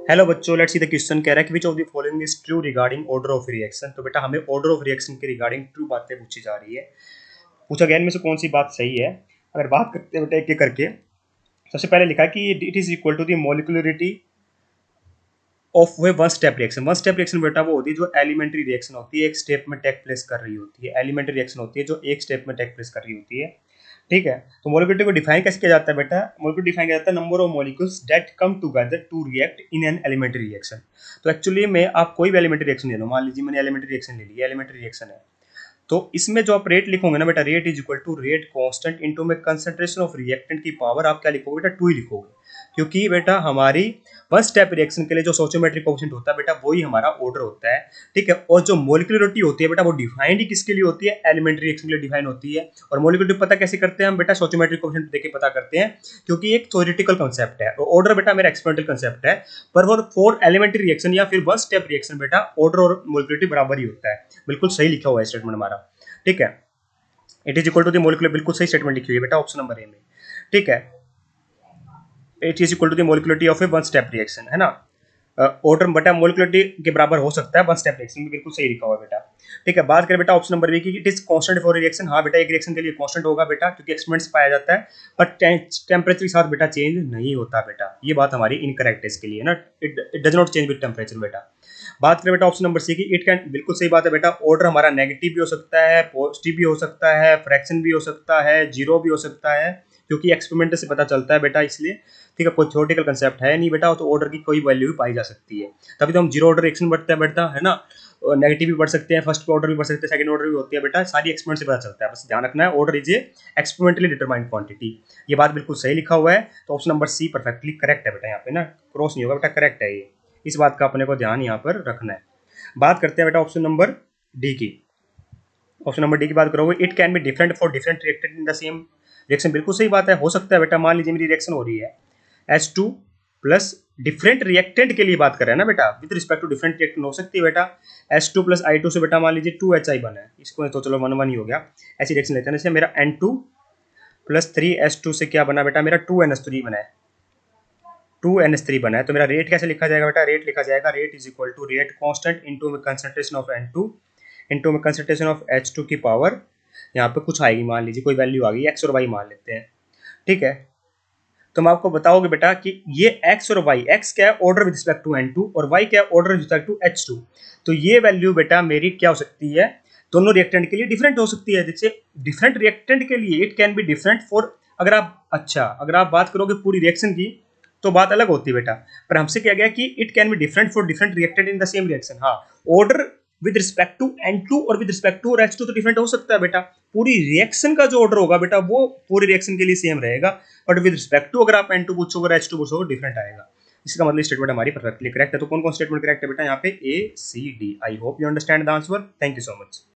Hello बच्चों, let's see the question कह रहा है कि which of the following is true regarding order of reaction. तो बेटा हमें ऑर्डर ऑफ रिएक्शन के रिगार्डिंग ट्रू बातें पूछी जा रही है। पूछा गया इनमें से कौन सी बात सही है। अगर बात करते हैं बेटा एक एक करके, सबसे पहले लिखा है कि it is equal to the molecularity of a one step reaction. One step reaction बेटा वो होती है जो एलिमेंट्री रिएक्शन होती है, एक स्टेप में टेक प्लेस कर रही होती है। एलिमेंट्री रिएक्शन होती है जो एक स्टेप में टेक प्लेस कर रही होती है। ठीक है, तो मोलिकुलरिटी को डिफाइन कैसे किया जाता है बेटा? मोलिकुलरिटी डिफाइन किया जाता है number of molecules that come together to react in an elementary reaction. तो एक्चुअली में आप कोई भी एलिमेंट्री रिएक्शन ले लो, मान लीजिए मैंने एलिमेंट्री रिएक्शन ले ली, एलिमेंट्री रिएक्शन है, तो इसमें जो आप रेट लिखोगे ना बेटा, rate is equal to rate constant into में कंसंट्रेशन ऑफ रिएक्टेंट की पावर आप क्या लिखोगे बेटा? 2 ही लिखोगे, क्योंकि बेटा हमारी वन स्टेप रिएक्शन के लिए जो स्टोइचोमेट्रिक कोएफिशिएंट होता है बेटा वही हमारा ऑर्डर होता है। ठीक है, और जो मोलिकुलरिटी होती है बेटा वो डिफाइंड ही किसके लिए होती है? एलिमेंट्री रिएक्शन के लिए डिफाइन होती है। और मोलिकुलरिटी पता कैसे करते हैं हम बेटा? स्टोइचोमेट्रिक कोएफिशिएंट देख के पता करते हैं, क्योंकि एक थ्योरेटिकल कांसेप्ट है और ऑर्डर बेटा मेरा एक्सपेरिमेंटल कांसेप्ट है। पर वो फॉर एलिमेंट्री रिएक्शन या फिर वन स्टेप रिएक्शन बेटा ऑर्डर और मोलिकुलरिटी बराबर ही होता है। बिल्कुल सही लिखा हुआ है स्टेटमेंट हमारा। ठीक है, it is equal to the molecular, बिल्कुल सही स्टेटमेंट लिखी हुई है बेटा ऑप्शन नंबर ए में। ठीक है, it is equal to the molecularity of a one step reaction, है ना। ऑर्डर बेटा मोलिकुलरिटी के बराबर हो सकता है वन स्टेप रिएक्शन में, बिल्कुल सही लिखा हुआ है बेटा। ठीक है, बात करें बेटा ऑप्शन नंबर बी की, it is constant for reaction. हाँ बेटा, एक रिएक्शन के लिए कांस्टेंट होगा बेटा, क्योंकि एक्सपेरिमेंट्स पाया जाता है, बट टेम्परेचर के साथ बेटा चेंज नहीं होता बेटा। ये बात हमारी इनकरेक्ट है इसके लिए ना, it does not change with temperature बेटा। बात करें बेटा ऑप्शन नंबर सी की, इट कैन, बिल्कुल सही बात है बेटा। ऑर्डर हमारा नेगेटिव भी हो सकता है, पॉजिटिव भी हो सकता है, फ्रैक्शन भी हो सकता है, जीरो भी हो सकता है, क्योंकि एक्सपेरिमेंट से पता चलता है बेटा, इसलिए। ठीक है, कोई थ्योरेटिकल कंसेप्ट है नहीं बेटा, तो ऑर्डर की कोई वैल्यू भी पाई जा सकती है। तभी तो हम जीरो ऑर्डर रिएक्शन बढ़ता है बेटा, है ना। नेगेटिव भी बढ़ सकते हैं, फर्स्ट ऑर्डर भी बढ़ सकते हैं, सेकंड ऑर्डर भी होती है बेटा, सारी एक्सपेरिमेंट से पता चलता है। बस ध्यान रखना है, order is a experimentally determined quantity. ये बात बिल्कुल सही लिखा हुआ है, तो option number C perfectly correct है बेटा। यहाँ पे ना क्रॉस नहीं होगा बेटा, करेक्ट है ये। इस बात का अपने को ध्यान यहाँ पर रखना है। बात करते हैं बेटा ऑप्शन नंबर डी की। ऑप्शन नंबर डी की बात करोगे, it can be different for different reactant in the same reaction. बिल्कुल सही बात है, हो सकता है बेटा। मान लीजिए मेरी रिएक्शन हो रही है H2 प्लस डिफरेंट रिएक्टेंट के लिए बात कर रहे हैं ना बेटा, with respect to different reactant हो सकती है बेटा। H2 प्लस I2 से बेटा मान लीजिए 2HI बना है, इसको तो चलो 1 1 ही हो गया। ऐसी रिएक्शन लेते हैं, जैसे मेरा N2 प्लस 3H2 से क्या बना बेटा? मेरा 2NH3 बना है, 2NH3 बना है। तो मेरा रेट कैसे लिखा जाएगा बेटा? रेट लिखा जाएगा, rate is equal to rate constant into में कंसंट्रेशन ऑफ N2 इनटू में कंसंट्रेशन ऑफ H2 की पावर, यहाँ पे कुछ आएगी, मान लीजिए कोई वैल्यू आ गई, x और y मान लेते हैं। ठीक है, तो मैं आपको बताओगे बेटा कि ये x और y, x क्या है? Order with respect to N2, और y क्या है? Order with respect to H2। तो ये वैल्यू बेटा मेरी क्या हो सकती है? दोनों रिएक्टेंट के लिए डिफरेंट हो सकती है। जैसे डिफरेंट रिएक्टेंट के लिए it can be different for, अगर आप बात करोगे पूरी रिएक्शन की तो बात अलग होती है बेटा। पर हमसे क्या गया कि it can be different for different reactant in the same reaction. हाँ, order with respect to N2 और विद रिस्पेक्ट टू H2 तो डिफरेंट हो सकता है बेटा। पूरी रिएक्शन का जो ऑर्डर होगा बेटा वो पूरी रिएक्शन के लिए सेम रहेगा, बट विद रिस्पेक्ट टू अगर आप N2 पूछोगे, H2 पूछोगे, डिफरेंट आएगा। इसका मतलब स्टेटमेंट हमारी परफेक्टली करेक्ट है। तो कौन कौन स्टेटमेंट करेक्ट है बेटा? यहाँ पे A C D। I hope you understand the answer. Thank you so much.